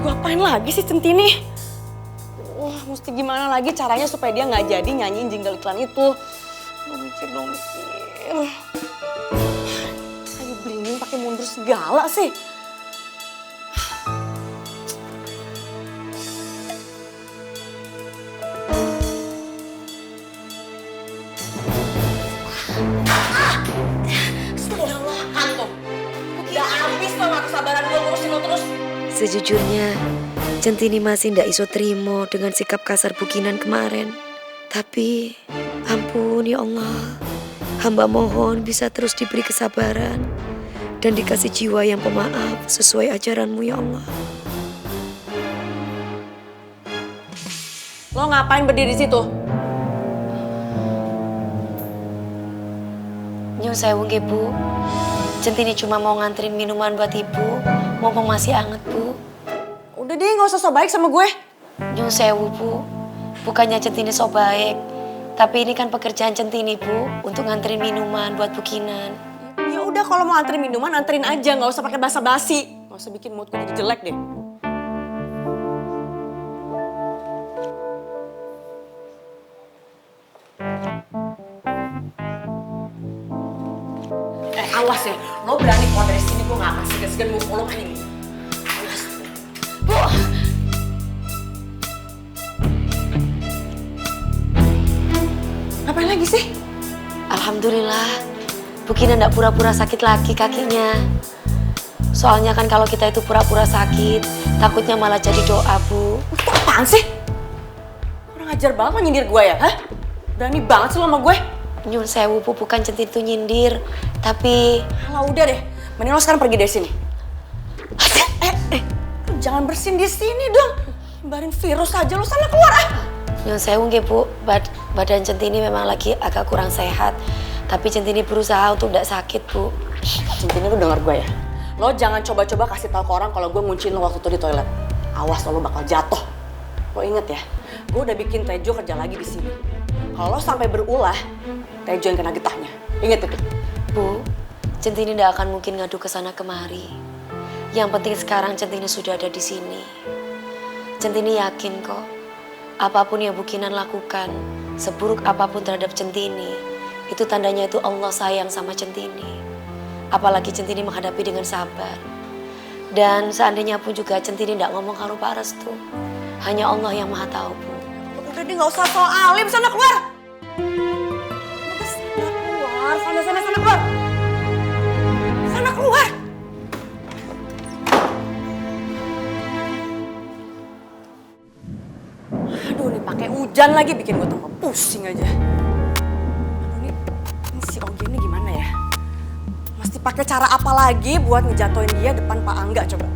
Gue apain lagi sih Centini? Wah, mesti gimana lagi caranya supaya dia nggak jadi nyanyiin jingle iklan itu. Gue mikir dong, mikir. Ayo blingin pakai mundur segala sih. Astagfirullahan tuh. Udah habis loh kesabaran gue ngurusin lo terus. Sejujurnya, Centini masih ndak iso terima dengan sikap kasar Bukinan kemarin. Tapi, ampun ya Allah. Hamba mohon bisa terus diberi kesabaran dan dikasih jiwa yang pemaaf sesuai ajaranmu ya Allah. Lo ngapain berdiri di situ? Nyun sewu nggih, Bu. Centini cuma mau nganterin minuman buat Ibu, mumpung masih anget, Bu. Udah deh, gak usah so baik sama gue. Nyun sewu, Bu. Bukannya Centini so baik, tapi ini kan pekerjaan Centini, Bu, untuk nganterin minuman buat Bukinan. Ya udah, kalau mau anterin minuman, anterin aja. Gak usah pakai basa-basi. Gak usah bikin moodku jadi jelek deh. Awas ya, lo berani keluar dari sini, gue gak akan segan-segan mukul lo anjing. Awas. Bu! Ngapain lagi sih? Alhamdulillah, Bukinan ndak pura-pura sakit lagi kakinya. Soalnya kan kalau kita itu pura-pura sakit, takutnya malah jadi doa, Bu. Itu apaan sih? Kurang ajar banget lo nyindir gue ya, hah? Berani banget sih lo sama gue. Nyun sewu, Bu, bukan Centini tuh nyindir, tapi... Alah udah deh, mending lo sekarang pergi dari sini. Jangan bersin di sini dong. Barin virus aja lo, sana keluar ah. Nyun sewu nggih, Bu, badan Centini memang lagi agak kurang sehat. Tapi Centini berusaha untuk tidak sakit, Bu. Centini lo denger gue ya. Lo jangan coba-coba kasih tahu ke orang kalau gue ngunciin lo waktu itu di toilet. Awas lo bakal jatuh. Lo inget ya, gue udah bikin Tejo kerja lagi di sini. Kalau lo sampai berulah, Tejo yang kena getahnya. Ingat itu. Bu, Centini tidak akan mungkin ngadu ke sana kemari. Yang penting sekarang Centini sudah ada di sini. Centini yakin kok, apapun yang Bukinan lakukan, seburuk apapun terhadap Centini, itu tandanya itu Allah sayang sama Centini. Apalagi Centini menghadapi dengan sabar. Dan seandainya pun juga Centini tidak ngomong kalau Pak Restu, hanya Allah yang Maha Tahu, Bu. Udah deh, gak usah so alim, sana keluar. Sana keluar. Sana keluar. Aduh, nih pakai hujan lagi bikin gue tambah pusing aja. Aduh, ini si Ogi ini gimana ya? Mesti pakai cara apa lagi buat ngejatoin dia depan Pak Angga coba?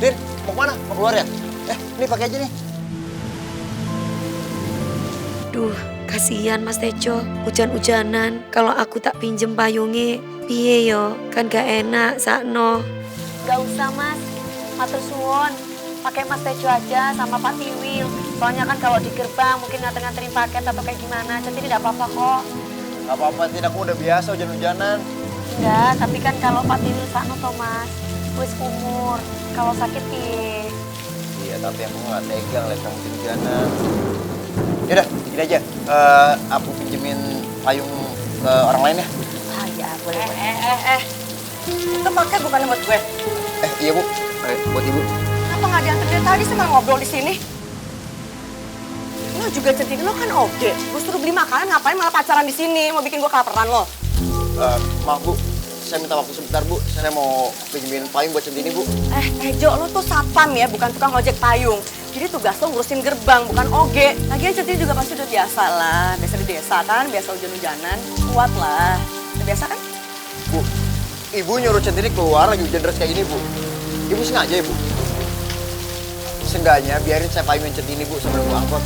Din, mau kemana? Mau keluar ya? Ini pakai aja nih. Duh, kasihan Mas Tejo, hujan-hujanan. Kalau aku tak pinjem payungnya, piye yo? Kan gak enak, sakno. Gak usah Mas, matur suwun. Pakai Mas Tejo aja sama Pak Tiwil. Soalnya kan kalau di gerbang mungkin nganterin paket atau kayak gimana. Jadi tidak apa-apa kok. Gak apa-apa, Din. Aku udah biasa hujan-hujanan. Enggak, tapi kan kalau Pak Tiwil sakno toh Mas. Wis umur, kalau sakit piye? Iya, tapi aku gak tega ngeliat kamu hujan-hujanan. Yaudah, gini aja. Aku pinjemin payung ke orang lain ya. Ah ya, boleh. Itu paket bukan buat gue. Iya Bu, buat Ibu. Kenapa nggak diantar dari tadi sih malah ngobrol di sini? Lo juga Centini, lo kan oke. Gue suruh beli makanan, ngapain malah pacaran di sini? Mau bikin gue kelaparan lo? Maaf Bu, saya minta waktu sebentar Bu. Saya mau pinjemin payung buat Centini Bu. Tejo, lo tuh satpam ya, bukan tukang ojek payung. Jadi tugas lo ngurusin gerbang, bukan oge. Lagian Centini juga pasti udah biasa lah. Biasa di desa kan, biasa hujan-hujanan. Kuat lah. Udah biasa kan? Bu, Ibu nyuruh Centini keluar lagi hujan deras kayak gini Bu. Ibu sengaja ya Bu? Seenggaknya biarin saya payungin Centini Bu sambil nunggu angkot.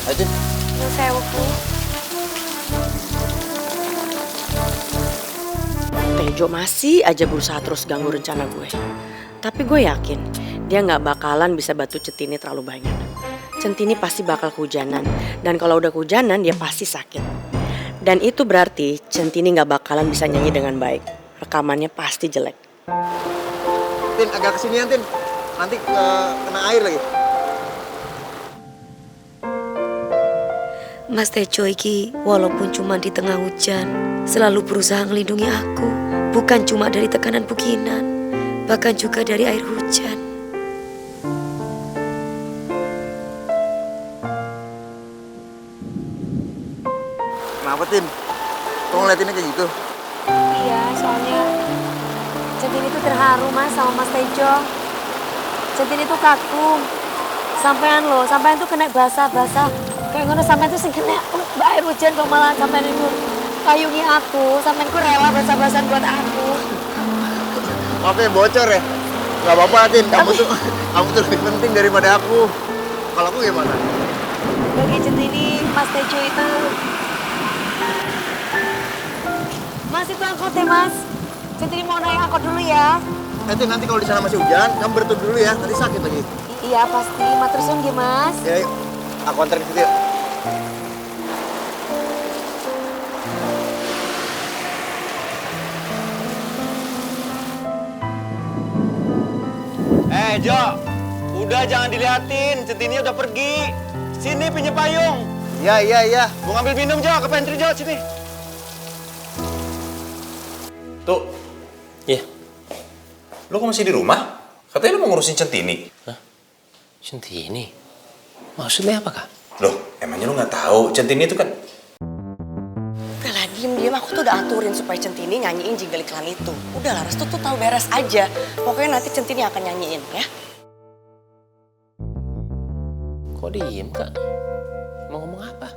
Ayo Cin. Nyun sewu, Bu. Tejo masih aja berusaha terus ganggu rencana gue. Tapi gue yakin dia nggak bakalan bisa bantu Centini terlalu banyak. Centini pasti bakal kehujanan. Dan kalau udah kehujanan dia pasti sakit. Dan itu berarti Centini nggak bakalan bisa nyanyi dengan baik. Rekamannya pasti jelek. Tin, agak kesinian Tin. Nanti kena air lagi. Mas Tejo iki walaupun cuma di tengah hujan selalu berusaha melindungi aku. Bukan cuma dari tekanan bukinan, bahkan juga dari air hujan. Kenapa Tin? Kok ngeliatinnya kayak gitu? Iya, soalnya Centini itu terharu Mas sama Mas Tejo. Centini itu kaku. Sampean loh, sampean tuh kena basah-basah. Kayak ngono sampean tuh sing kena air hujan kok malah sampean itu payungi aku. Sampean ku rela basah-basahan buat aku. Maaf ya, bocor ya? Gak apa-apa Tin, kamu tuh lebih penting daripada aku. Kalau aku gimana? Bagi Centini, Mas Tejo itu Mas itu angkot ya Mas. Centini mau naik angkot dulu ya. Tin, nanti kalau di sana masih hujan, kamu bertutup dulu ya, nanti sakit lagi. Iya pasti, matur suwun nggih Mas. Ya yuk, aku anterin ke situ yuk. Jo, udah jangan diliatin, Centini udah pergi. Sini pinjam payung. Iya. Mau ngambil minum Jo, ke pantry Jo, sini. Tuh, Iya. lu kok masih di rumah? Katanya lu mau ngurusin Centini. Hah? Centini? Maksudnya apa, Kak? Loh, emangnya lu nggak tahu Centini itu kan... Udahlah, diem-diem aku tuh udah aturin supaya Centini nyanyiin jingle iklan itu. Udahlah, Restu tuh tahu beres aja. Pokoknya nanti Centini akan nyanyiin ya. Kok diem, Kak? Mau ngomong apa?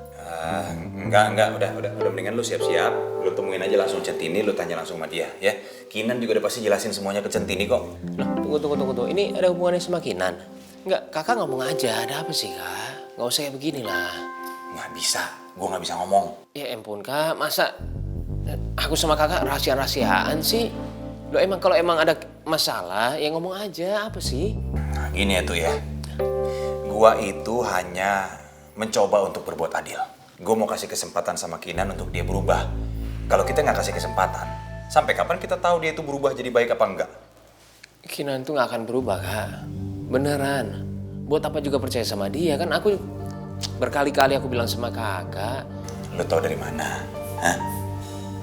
Enggak, udah mendingan lu siap-siap. Lu temuin aja langsung Centini, lu tanya langsung sama dia, ya. Kinan juga udah pasti jelasin semuanya ke Centini kok. Loh, tunggu. Ini ada hubungannya sama Kinan? Enggak, Kakak ngomong aja. Ada apa sih, Kak? Nggak usah kayak begini lah. Nggak bisa, gua nggak bisa ngomong. Ya ampun, Kak. Masa aku sama Kakak rahasia-rahasiaan sih? Loh, kalau emang ada masalah, ya ngomong aja. Apa sih? Nah, gini ya tuh ya. Gua itu hanya mencoba untuk berbuat adil. Gua mau kasih kesempatan sama Kinan untuk dia berubah. Kalau kita nggak kasih kesempatan, sampai kapan kita tahu dia itu berubah jadi baik apa enggak? Kinan tuh nggak akan berubah, Kak. Beneran. Buat apa juga percaya sama dia? Kan aku berkali-kali aku bilang sama Kakak. Lu tahu dari mana? Hah?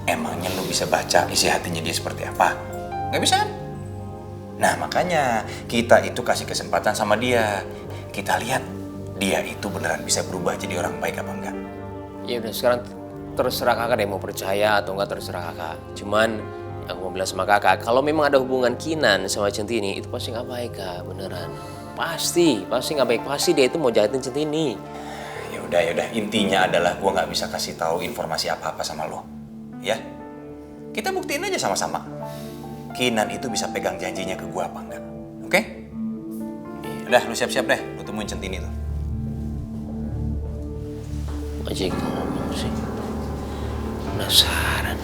Emangnya lu bisa baca isi hatinya dia seperti apa? Nggak bisa kan? Nah makanya kita itu kasih kesempatan sama dia. Kita lihat dia itu beneran bisa berubah jadi orang baik apa enggak. Ya udah sekarang terserah Kakak deh mau percaya atau enggak, terserah Kakak. Cuman aku mau bilang sama Kakak, kalau memang ada hubungan Kinan sama Centini itu pasti nggak baik, Kak. Beneran. Pasti nggak baik. Pasti dia itu mau jahatin Centini. Ya udah. Intinya adalah gua nggak bisa kasih tahu informasi apa-apa sama lo. Ya? Kita buktiin aja sama-sama. Kinan itu bisa pegang janjinya ke gua apa enggak. Oke? Udah, lu siap-siap deh. Lu temuin Centini tuh. Aja gitu ngomong sih. Penasaran.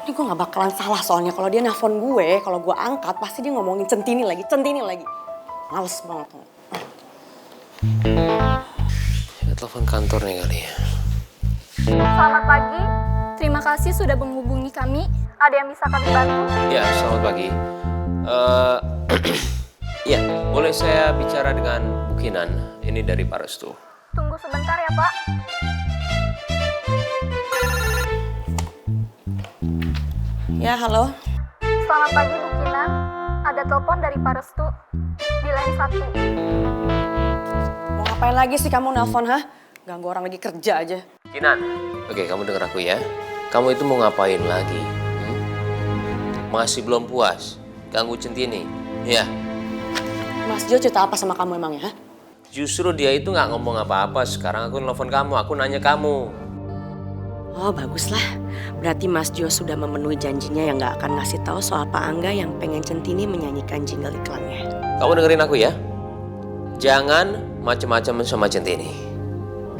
Ini gue gak bakalan salah soalnya kalau dia nelfon gue, kalau gue angkat pasti dia ngomongin Centini lagi. Males banget. Ya, telepon kantornya kali ya. Selamat pagi, terima kasih sudah menghubungi kami. Ada yang bisa kami bantu? Ya, selamat pagi. Ya, boleh saya bicara dengan Bu Kinan? Ini dari Pak Restu. Tunggu sebentar ya Pak. Ya, halo. Selamat pagi Bu Kinan. Ada telepon dari Pak Restu di line 1. Mau ngapain lagi sih kamu nelfon, hah? Ganggu orang lagi kerja aja. Kinan. Oke, kamu dengar aku ya. Kamu itu mau ngapain lagi? Masih belum puas? Ganggu Centini? Ya. Mas Jo cerita apa sama kamu emangnya, hah? Justru dia itu nggak ngomong apa-apa. Sekarang aku nelfon kamu, aku nanya kamu. Oh, baguslah. Berarti Mas Jo sudah memenuhi janjinya yang nggak akan ngasih tahu soal Pak Angga yang pengen Centini menyanyikan jingle iklannya. Kamu dengerin aku ya. Jangan macam-macam sama Centini.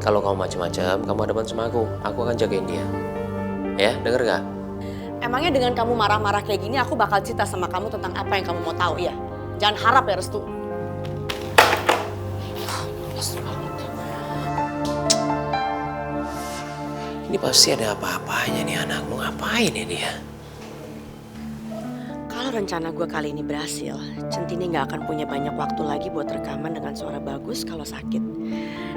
Kalau kamu macam-macam, kamu hadapan sama aku akan jagain dia. Ya, denger gak? Emangnya dengan kamu marah-marah kayak gini, aku bakal cerita sama kamu tentang apa yang kamu mau tahu, ya? Jangan harap ya, Restu. Ini pasti ada apa-apanya nih anak. Mau ngapain ya dia? Kalau rencana gue kali ini berhasil, Centini gak akan punya banyak waktu lagi buat rekaman dengan suara bagus kalau sakit.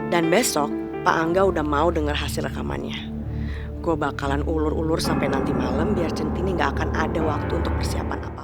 Dan besok, Pak Angga udah mau denger hasil rekamannya. Gue bakalan ulur-ulur sampai nanti malam biar Centini gak akan ada waktu untuk persiapan apa.